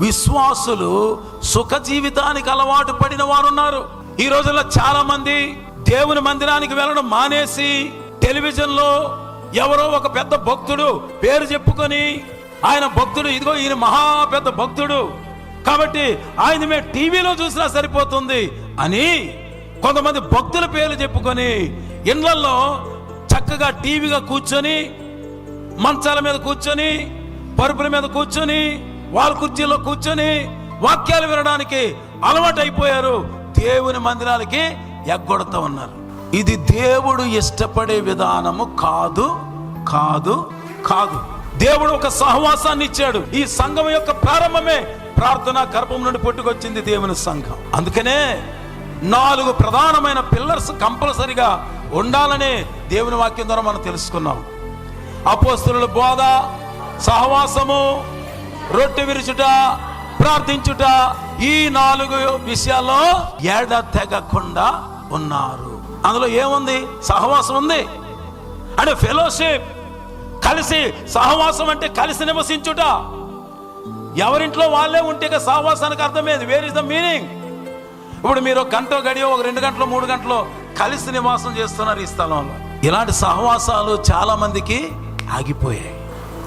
విశ్వాసులు సుఖ జీవితానికి అలవాటు పడిన వారు ఉన్నారు. ఈ రోజుల్లో చాలా మంది దేవుని మందిరానికి వెళ్ళడం మానేసి టెలివిజన్లో ఎవరో ఒక పెద్ద భక్తుడు పేరు చెప్పుకొని, ఆయన భక్తుడు, ఇదిగో ఈయన మహా పెద్ద భక్తుడు కాబట్టి ఆయన మేము టీవీలో చూసినా సరిపోతుంది అని కొంతమంది భక్తుల పేర్లు చెప్పుకొని ఇండ్లల్లో చక్కగా టీవీగా కూర్చొని, మంచాల మీద కూర్చొని, పరుపుల మీద కూర్చొని, వాళ్ళ కుర్చీలో కూర్చొని వాక్యాలు వినడానికి అలవాటు అయిపోయారు. దేవుని మందిరాలకి ఎగ్గొడతా ఉన్నారు. ఇది దేవుడు ఇష్టపడే విధానము కాదు కాదు కాదు. దేవుడు ఒక సహవాసాన్ని ఇచ్చాడు. ఈ సంఘం యొక్క ప్రారంభమే ప్రార్థన గర్భం నుండి పుట్టుకొచ్చింది దేవుని సంఘం. అందుకనే 4 ప్రధానమైన పిల్లర్స్ కంపల్సరిగా ఉండాలని దేవుని వాక్యం ద్వారా మనం తెలుసుకున్నాం. అపోస్తలుల బోధ, సహవాసము, రొట్టె విరుచుట, ప్రార్థించుట, ఈ 4 విషయాల్లో ఎడతెగకుండా ఉన్నారు. అందులో ఏముంది? సహవాసం ఉంది. అంటే ఫెలోషిప్, కలిసి. సహవాసం అంటే కలిసి నివసించుట. ఎవరింట్లో వాళ్ళే ఉంటే సహవాసానికి అర్థమేది. Where is the meaning? ఇప్పుడు మీరు 1 గంట గడియో, 2 గంటలు 3 గంటలు కలిసి నివాసం చేస్తున్నారు ఈ స్థలంలో. ఇలాంటి సహవాసాలు చాలా మందికి ఆగిపోయాయి.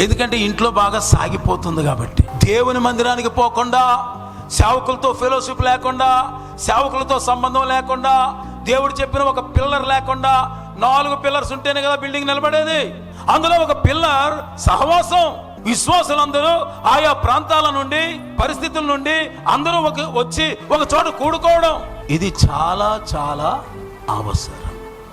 ఎందుకంటే ఇంట్లో బాగా సాగిపోతుంది కాబట్టి. దేవుని మందిరానికి పోకుండా, సేవకులతో ఫెలోషిప్ లేకుండా, సేవకులతో సంబంధం లేకుండా, దేవుడు చెప్పిన ఒక పిల్లర్ లేకుండా, 4 పిల్లర్స్ ఉంటేనే కదా బిల్డింగ్ నిలబడేది. అందులో ఒక పిల్లర్ సహవాసం. విశ్వాసులందరూ ఆయా ప్రాంతాల నుండి, పరిస్థితుల నుండి అందరూ వచ్చి ఒక చోట కూడుకోవడం, ఇది చాలా చాలా అవసరం.